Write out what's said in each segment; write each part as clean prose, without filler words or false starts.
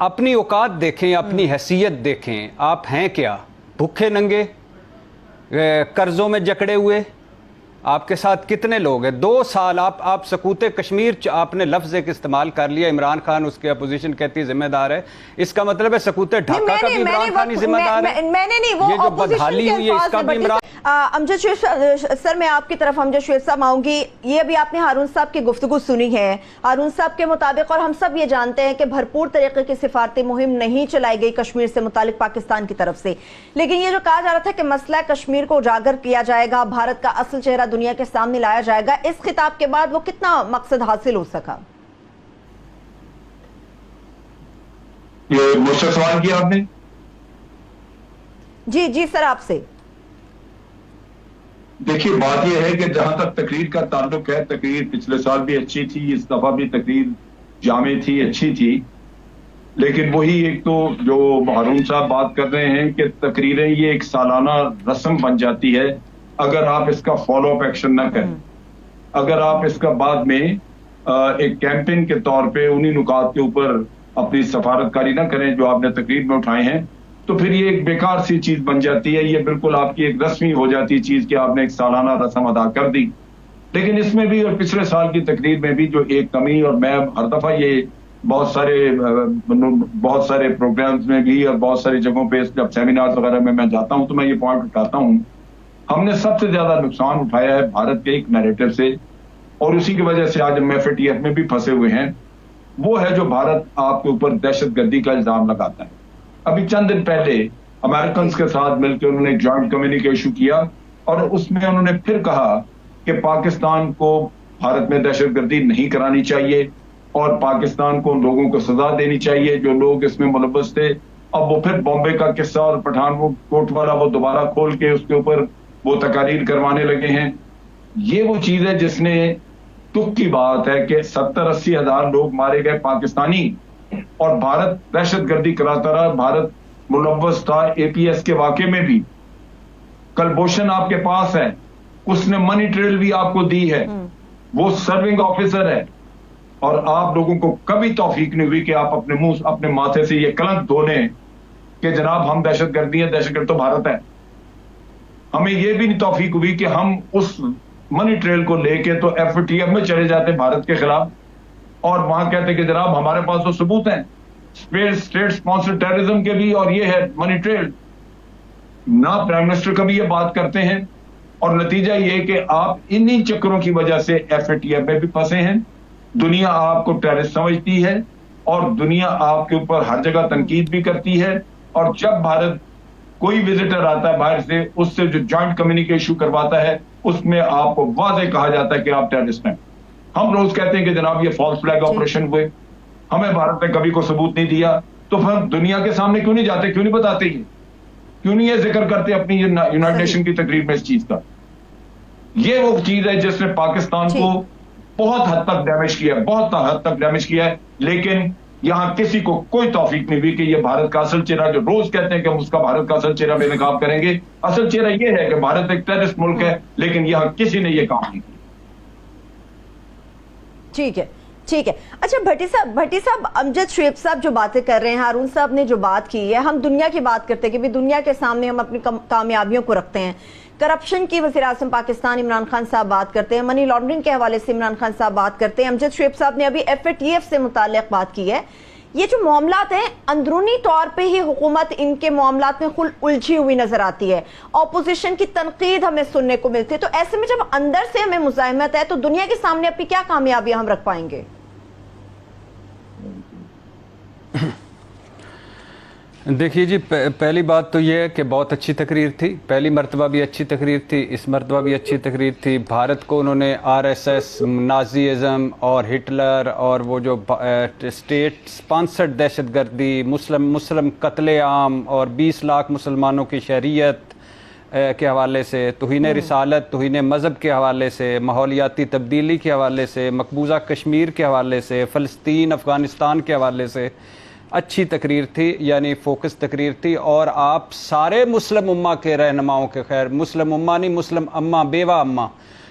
اپنی اوقات دیکھیں, اپنی حیثیت دیکھیں, آپ ہیں کیا؟ بھوکے ننگے, قرضوں میں جکڑے ہوئے, آپ کے ساتھ کتنے لوگ ہیں؟ 2 سال آپ سقوط کشمیر آپ نے لفظ ایک استعمال کر لیا, عمران خان اس کے اپوزیشن کہتی ہے ذمہ دار ہے, اس کا مطلب ہے سقوط ڈھاکہ کا بھی عمران خان ہی ذمہ دار ہے؟ میں نے نہیں, وہ یہ جو بدحالی ہوئی ہے اس کا بھی عمران. امجد شریف سر, میں آپ کی طرف امجد شریف صاحب آؤں گی. یہ ابھی آپ نے ہارون صاحب کی گفتگو سنی ہے. ہارون صاحب کے مطابق, اور ہم سب یہ جانتے ہیں کہ بھرپور طریقے کی سفارتی مہم نہیں چلائی گئی کشمیر سے متعلق پاکستان کی طرف سے, لیکن یہ جو کہا جا رہا تھا کہ مسئلہ کشمیر کو اجاگر کیا جائے گا, بھارت کا اصل چہرہ دنیا کے سامنے لایا جائے گا, اس خطاب کے بعد وہ کتنا مقصد حاصل ہو سکا؟ یہ مجھ سے سوال کیا آپ نے؟ جی سر, آپ سے. دیکھیے, بات یہ ہے کہ جہاں تک تقریر کا تعلق ہے, تقریر پچھلے سال بھی اچھی تھی, اس دفعہ بھی تقریر جامع تھی, اچھی تھی, لیکن وہی ایک تو جو ہارون صاحب بات کر رہے ہیں کہ تقریریں یہ ایک سالانہ رسم بن جاتی ہے اگر آپ اس کا فالو اپ ایکشن نہ کریں, اگر آپ اس کا بعد میں ایک کیمپین کے طور پہ انہی نکات کے اوپر اپنی سفارتکاری نہ کریں جو آپ نے تقریر میں اٹھائے ہیں, تو پھر یہ ایک بیکار سی چیز بن جاتی ہے. یہ بالکل آپ کی ایک رسمی ہو جاتی چیز کہ آپ نے ایک سالانہ رسم ادا کر دی. لیکن اس میں بھی اور پچھلے سال کی تقریر میں بھی جو ایک کمی, اور میں ہر دفعہ یہ بہت سارے پروگرامز میں بھی اور بہت ساری جگہوں پہ جب سیمینارز وغیرہ میں جاتا ہوں تو میں یہ پوائنٹ اٹھاتا ہوں, ہم نے سب سے زیادہ نقصان اٹھایا ہے بھارت کے ایک نیریٹو سے, اور اسی کی وجہ سے آج ہم FATF میں بھی پھنسے ہوئے ہیں. وہ ہے جو بھارت آپ کے اوپر دہشت گردی کا الزام لگاتا ہے. ابھی چند دن پہلے امریکنز کے ساتھ مل کے انہوں نے ایک جوائنٹ کمیونیکے ایشو کیا, اور اس میں انہوں نے پھر کہا کہ پاکستان کو بھارت میں دہشت گردی نہیں کرانی چاہیے, اور پاکستان کو لوگوں کو سزا دینی چاہیے جو لوگ اس میں ملوث تھے. اب وہ پھر بامبے کا قصہ اور پٹھان کوٹ والا وہ دوبارہ کھول کے اس کے اوپر وہ تقاریر کروانے لگے ہیں. یہ وہ چیز ہے جس نے دکھ کی بات ہے کہ 70-80 ہزار لوگ مارے گئے پاکستانی, اور بھارت دہشت گردی کراتا رہا. بھارت ملوث تھا APS کے واقعے میں بھی. کلبھوشن آپ کے پاس ہے, اس نے منی ٹریل بھی آپ کو دی ہے, وہ سرونگ آفیسر ہے, اور آپ لوگوں کو کبھی توفیق نہیں ہوئی کہ آپ اپنے منہ اپنے ماتھے سے یہ کلنک دھو لیں کہ جناب ہم دہشت گردی ہیں, دہشت گرد تو بھارت ہے. ہمیں یہ بھی نہیں توفیق ہوئی کہ ہم اس منی ٹریل کو لے کے تو FATF میں چلے جاتے بھارت کے خلاف, اور وہاں کہتے کہ جناب ہمارے پاس تو ثبوت ہیں اسٹیٹ اسپانسر ٹیررزم کے بھی, اور یہ ہے منی ٹریل. نہ پرائم منسٹر کبھی یہ بات کرتے ہیں, اور نتیجہ یہ کہ آپ انہی چکروں کی وجہ سے FATF میں بھی پھنسے ہیں. دنیا آپ کو ٹیررسٹ سمجھتی ہے, اور دنیا آپ کے اوپر ہر جگہ تنقید بھی کرتی ہے, اور جب بھارت کوئی وزٹر آتا ہے باہر سے, اس سے جو جوائنٹ کمیونیکے ایشو کرواتا ہے اس میں آپ کو واضح کہا جاتا ہے کہ آپ ٹیررسٹ ہیں. ہم روز کہتے ہیں کہ جناب یہ فالس فلیگ آپریشن ہوئے, ہمیں بھارت نے کبھی کو ثبوت نہیں دیا, تو پھر دنیا کے سامنے کیوں نہیں جاتے, کیوں نہیں بتاتے, کیوں نہیں یہ ذکر کرتے اپنی یونائٹڈ نیشن کی تقریب میں اس چیز کا. یہ وہ چیز ہے جس نے پاکستان کو بہت حد تک ڈیمیج کیا ہے, بہت حد تک ڈیمیج کیا ہے. لیکن یہاں کسی کو کوئی توفیق نہیں ہوئی کہ یہ بھارت کا اصل چہرہ, جو روز کہتے ہیں کہ ہم اس کا بھارت کا اصل چہرہ بے نقاب کریں گے, اصل چہرہ یہ ہے کہ بھارت ایک ٹیررسٹ ملک ہے, لیکن یہاں کسی نے یہ کام نہیں کیا. ٹھیک ہے. اچھا بھٹی صاحب, امجد شریف صاحب جو باتیں کر رہے ہیں, ہارون صاحب نے جو بات کی ہے, ہم دنیا کی بات کرتے ہیں کہ دنیا کے سامنے ہم اپنی کامیابیوں کو رکھتے ہیں. کرپشن کی وزیر اعظم پاکستان عمران خان صاحب بات کرتے ہیں, منی لانڈرنگ کے حوالے سے عمران خان صاحب بات کرتے ہیں, امجد شریف صاحب نے ابھی FATF سے متعلق بات کی ہے. یہ جو معاملات ہیں اندرونی طور پہ ہی حکومت ان کے معاملات میں الجھی ہوئی نظر آتی ہے, اپوزیشن کی تنقید ہمیں سننے کو ملتی ہے. تو ایسے میں جب اندر سے ہمیں مزاحمت ہے تو دنیا کے سامنے اپنی کیا کامیابیاں ہم رکھ پائیں گے؟ دیکھیے جی, پہلی بات تو یہ ہے کہ بہت اچھی تقریر تھی, پہلی مرتبہ بھی اچھی تقریر تھی, اس مرتبہ بھی اچھی تقریر تھی. بھارت کو انہوں نے RSS, نازیزم اور ہٹلر اور وہ جو اسٹیٹ سپانسرڈ دہشت گردی, مسلم قتل عام اور 20 لاکھ مسلمانوں کی شہریت کے حوالے سے, توہین رسالت, توہین مذہب کے حوالے سے, ماحولیاتی تبدیلی کے حوالے سے, مقبوضہ کشمیر کے حوالے سے, فلسطین افغانستان کے حوالے سے اچھی تقریر تھی, یعنی فوکس تقریر تھی. اور آپ سارے مسلم امہ کے رہنماؤں کے, خیر مسلم امہ نہیں, مسلم امہ, بیوہ امہ,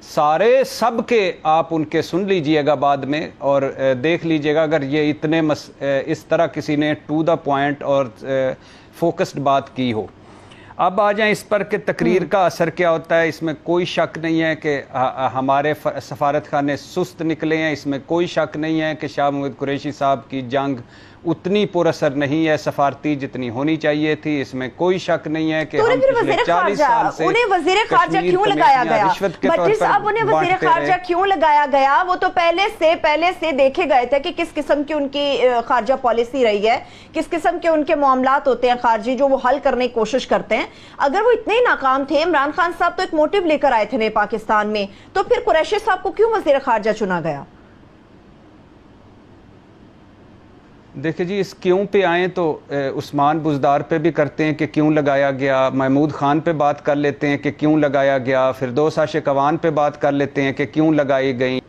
सारे सब के आप उनके सुन लीजिएगा बाद में और देख लीजिएगा अगर ये इतने इस तरह किसी ने टू द पॉइंट और फोकस्ड बात की हो। अब आ जाएं इस पर कि तकरीर का असर क्या होता है। इसमें कोई शक नहीं है कि हमारे सफारत खाने सुस्त निकले हैं, इसमें कोई शक नहीं है कि शाह महमूद कुरैशी साहब की जंग उतनी पुरअसर नहीं है सफारती जितनी होनी चाहिए थी, इसमें कोई शक नहीं है कि हम पिछले 40 साल से उन्हें वजीर खारजा क्यों लगाया गया, भट्टी साहब उन्हें वजीर खारजा क्यों लगाया गया? वो तो पहले से देखे गए थे कि किस किस्म की उनकी खारजा पॉलिसी रही है, किस किस्म के उनके मामलात होते हैं खारजी जो वो हल करने की कोशिश करते हैं। अगर वो इतने ही नाकाम थे, इमरान खान साहब तो एक मोटिव लेकर आए थे नए पाकिस्तान में, तो फिर कुरैशी साहब को क्यों वजीर खारजा चुना गया? देखिए जी, इस क्यों पे आए तो उस्मान बुज़दार पे भी करते हैं कि क्यों लगाया गया, महमूद खान पे बात कर लेते हैं कि क्यों लगाया गया, फिरदौस आशिकवान पे बात कर लेते हैं कि क्यों लगाई गई।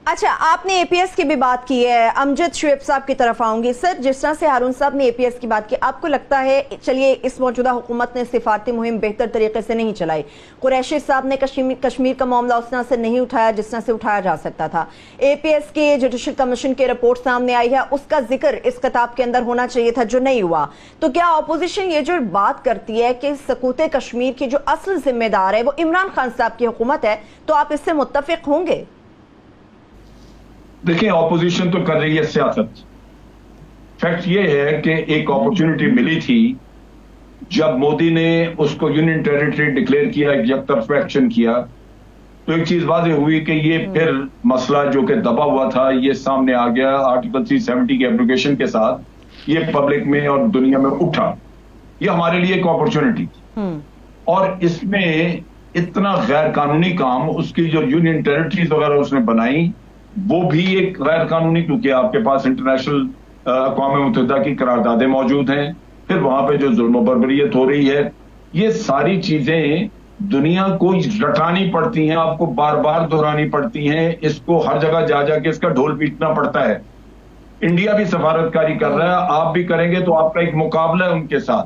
अच्छा, आपने एपीएस की भी बात की है, अमजद शुएब साहब की तरफ आऊंगी। सर, जिस तरह से हारून साहब ने एपीएस की बात की, आपको लगता है चलिए इस मौजूदा हुकूमत ने सिफारती मुहिम बेहतर तरीके से नहीं चलाई, कुरैशी साहब ने कश्मीर का मामला उस तरह से नहीं उठाया जिस तरह से उठाया जा सकता था, एपीएस के जुडिशल कमीशन की रिपोर्ट सामने आई है, उसका जिक्र इस किताब के अंदर होना चाहिए था जो नहीं हुआ, तो क्या अपोजिशन ये जो बात करती है कि सकूत कश्मीर की जो असल जिम्मेदार है वो इमरान खान साहब की हुकूमत है, तो आप इससे मुत्तफिक होंगे? देखिए, ऑपोजिशन तो कर रही है सियासत। फैक्ट ये है कि एक अपॉर्चुनिटी मिली थी जब मोदी ने उसको यूनियन टेरिटरी डिक्लेयर किया, एक तरफा एक्शन किया, तो एक चीज वाज़ेह हुई कि ये फिर मसला जो कि दबा हुआ था ये सामने आ गया। आर्टिकल 370 के एप्लीकेशन के साथ ये पब्लिक में और दुनिया में उठा। ये हमारे लिए एक अपॉर्चुनिटी थी और इसमें इतना गैर कानूनी काम, उसकी जो यूनियन टेरिटरीज वगैरह उसने बनाई वो भी एक गैर कानूनी, क्योंकि आपके पास इंटरनेशनल अक़वाम मुत्तहिदा की करारदादें मौजूद हैं, फिर वहां पे जो जुल्म बर्बरियत हो रही है, ये सारी चीजें दुनिया को रटानी पड़ती हैं, आपको बार बार दोहरानी पड़ती हैं, इसको हर जगह जा जाके इसका ढोल पीटना पड़ता है। इंडिया भी सफारतकारी कर रहा है, आप भी करेंगे तो आपका एक मुकाबला है उनके साथ,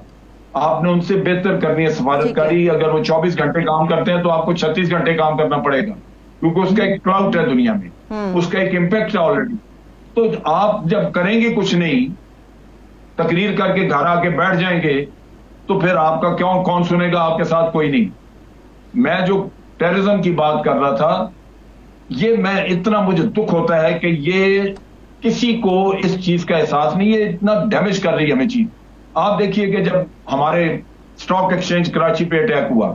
आपने उनसे बेहतर करनी है सफारतकारी। अगर वो 24 घंटे काम करते हैं तो आपको 36 घंटे काम करना पड़ेगा, क्योंकि उसका एक क्लाउड है दुनिया में, उसका एक इम्पैक्ट है ऑलरेडी। तो आप जब करेंगे कुछ नहीं, तकरीर करके घर आके बैठ जाएंगे, तो फिर आपका क्यों कौन सुनेगा? आपके साथ कोई नहीं। मैं जो टेररिज्म की बात कर रहा था, ये मैं इतना मुझे दुख होता है कि ये किसी को इस चीज का एहसास नहीं है, इतना डैमेज कर रही है हमें चीज। आप देखिए कि जब हमारे स्टॉक एक्सचेंज कराची पे अटैक हुआ,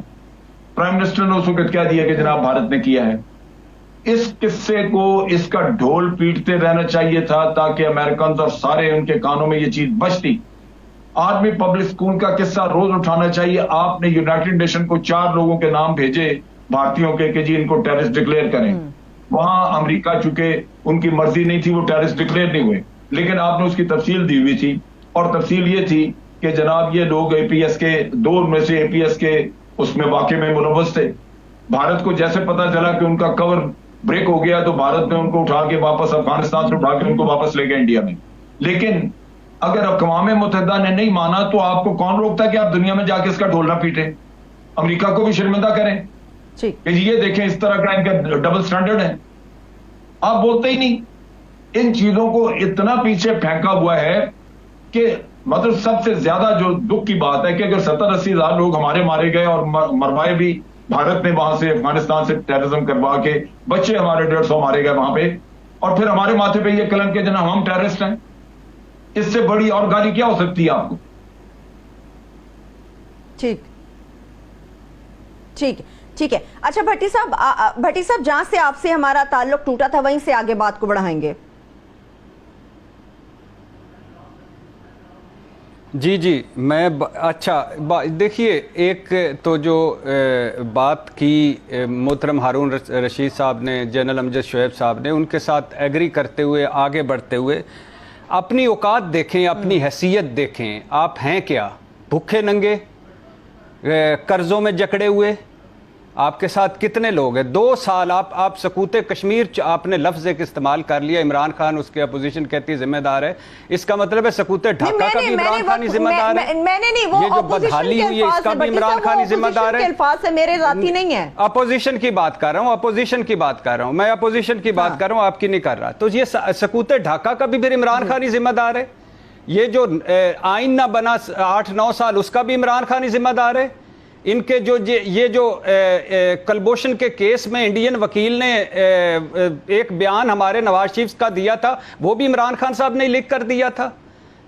प्राइम मिनिस्टर ने उस वक्त क्या दिया कि जनाब भारत ने किया है। इस किस्से को, इसका ढोल पीटते रहना चाहिए था ताकि अमेरिकन और सारे उनके कानों में ये चीज बचती। आर्मी पब्लिक स्कूल का किस्सा रोज उठाना चाहिए। आपने यूनाइटेड नेशन को 4 लोगों के नाम भेजे भारतीयों के कि जी इनको टेररिस्ट डिक्लेयर करें। वहां अमेरिका चूंकि उनकी मर्जी नहीं थी, वो टेररिस्ट डिक्लेयर नहीं हुए, लेकिन आपने उसकी तफसील दी हुई थी, और तफसील ये थी कि जनाब ये लोग एपीएस के, 2 में से एपीएस के उसमें वाकई में मुलव्वस थे। भारत को जैसे पता चला कि उनका कवर ब्रेक हो गया, तो भारत ने उनको उठा के वापस अफगानिस्तान से उठा के उनको वापस ले गया इंडिया में। लेकिन अगर अक़वाम मुत्तहिदा ने नहीं माना, तो आपको कौन रोकता कि आप दुनिया में जाके इसका ढोल ना पीटे, अमेरिका को भी शर्मिंदा करें कि ये देखें इस तरह का इनका डबल स्टैंडर्ड है। आप बोलते ही नहीं। इन चीजों को इतना पीछे फेंका हुआ है कि मतलब सबसे ज्यादा जो दुख की बात है कि अगर 70-80 हजार लोग हमारे मारे गए और मरवाए भी भारत ने वहां से, अफगानिस्तान से टेररिज्म करवा के, बच्चे हमारे 150 मारे गए वहां पे, और फिर हमारे माथे पे ये कलंक के जनाब हम टेररिस्ट हैं, इससे बड़ी और गाली क्या हो सकती है आपको? ठीक है। अच्छा भट्टी साहब, जहां से आपसे हमारा ताल्लुक टूटा था वहीं से आगे बात को बढ़ाएंगे। जी मैं अच्छा देखिए, एक तो जो बात की मोहतरम हारून रशीद साहब ने, जनरल अमजद शुएब साहब ने, उनके साथ एग्री करते हुए आगे बढ़ते हुए अपनी औकात देखें, अपनी हैसियत देखें। आप हैं क्या? भूखे नंगे, कर्जों में जकड़े हुए, आपके साथ कितने लोग हैं? 2 साल आप सकूते कश्मीर आपने लफ्ज एक इस्तेमाल कर लिया, इमरान खान उसके अपोजिशन कहती है जिम्मेदार है, इसका मतलब है सकूते ढाका का भी इमरान खान ही जिम्मेदार है। मैंने नहीं, वो ये जो बदहाली हुई है इसका भी इमरान खान ही जिम्मेदार है। अल्फाज है, मेरे जाती नहीं है। अपोजिशन की बात कर रहा हूँ, अपोजिशन की बात कर रहा हूँ, मैं अपोजिशन की बात कर रहा हूँ, आपकी नहीं कर रहा। तो ये सकूते ढाका का भी फिर इमरान खान ही जिम्मेदार है। ये जो आइन ना बना 8-9 साल, उसका भी इमरान खान ही जिम्मेदार है। इनके जो ये जो कलभूषण के केस में इंडियन वकील ने एक बयान हमारे नवाज शरीफ का दिया था, वो भी इमरान खान साहब ने लिख कर दिया था।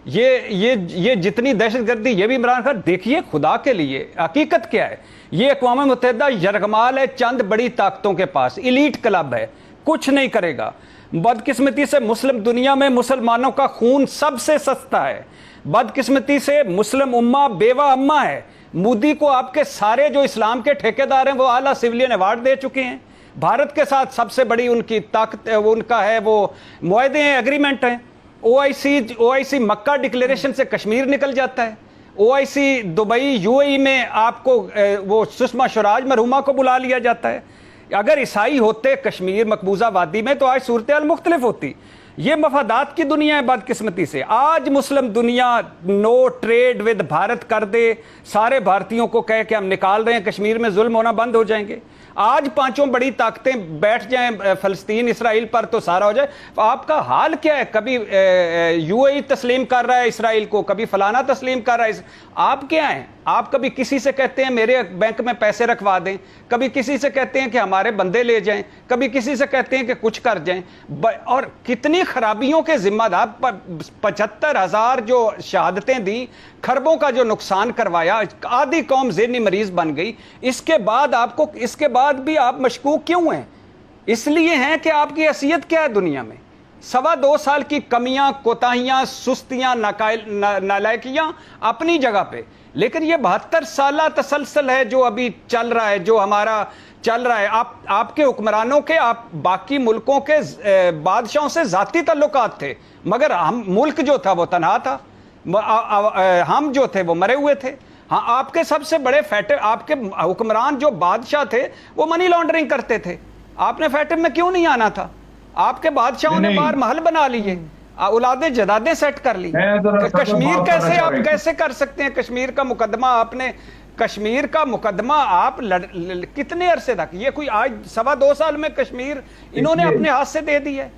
ये जितनी दहशतगर्दी, ये भी इमरान खान। देखिए खुदा के लिए हकीकत क्या है, ये अक़वाम मुत्तहिदा यरगमाल है चंद बड़ी ताकतों के पास, इलीट क्लब है, कुछ नहीं करेगा। बदकिस्मती से मुस्लिम दुनिया में मुसलमानों का खून सबसे सस्ता है। बदकिस्मती से मुस्लिम उम्मा बेवा अम्मा है। मोदी को आपके सारे जो इस्लाम के ठेकेदार हैं वो आला सिविलियन अवार्ड दे चुके हैं। भारत के साथ सबसे बड़ी उनकी ताकत उनका है, वो मुआहदे हैं, एग्रीमेंट हैं। ओआईसी मक्का डिक्लेरेशन से कश्मीर निकल जाता है। ओआईसी दुबई यूएई में आपको वो सुषमा स्वराज मरहुमा को बुला लिया जाता है। अगर ईसाई होते कश्मीर मकबूजा वादी में तो आज सूरत हाल मुख्तलिफ होती। ये मफादात की दुनिया है बदकिस्मती से। आज मुस्लिम दुनिया नो ट्रेड विद भारत कर दे, सारे भारतीयों को कहे कि हम निकाल रहे हैं, कश्मीर में जुल्म होना बंद हो जाएंगे। आज 5 बड़ी ताकतें बैठ जाएं फलस्तीन इसराइल पर तो सारा हो जाए। आपका हाल क्या है? कभी यूएई तस्लीम कर रहा है इसराइल को, कभी फलाना तस्लीम कर रहा है। आप क्या हैं? आप कभी किसी से कहते हैं मेरे बैंक में पैसे रखवा दें, कभी किसी से कहते हैं कि हमारे बंदे ले जाएं, कभी किसी से कहते हैं कि कुछ कर जाएं। और कितनी खराबियों के जिम्मेदार 75,000 जो शहादतें दी, खरबों का जो नुकसान करवाया, आधी कौम ज़हनी मरीज बन गई। इसके बाद भी आप मशकूक क्यों हैं? इसलिए हैं कि आपकी हैसियत क्या है दुनिया में। 2.25 साल की कमियां, कोताहियां, सुस्तियां, नालायकियां अपनी जगह पे, लेकिन ये 72 साल तसलसल है जो अभी चल रहा है, जो हमारा चल रहा है। आपके हुक्मरानों के, आप बाकी मुल्कों के बादशाहों से जाती ताल्लुकात थे, मगर हम मुल्क जो था वो तनहा था, हम जो थे वो मरे हुए थे। हाँ, आपके सबसे बड़े फैक्टर, आपके हुक्मरान जो बादशाह थे वो मनी लॉन्ड्रिंग करते थे। आपने फैक्टर में क्यों नहीं आना था? आपके बादशाहों ने बाहर महल बना लिए, औलादे जदादे सेट कर ली। कश्मीर कैसे आप कैसे कर सकते हैं? कश्मीर का मुकदमा आप कितने अरसे तक, ये कोई आज 2.25 साल में कश्मीर इन्होंने अपने हाथ से दे दी है।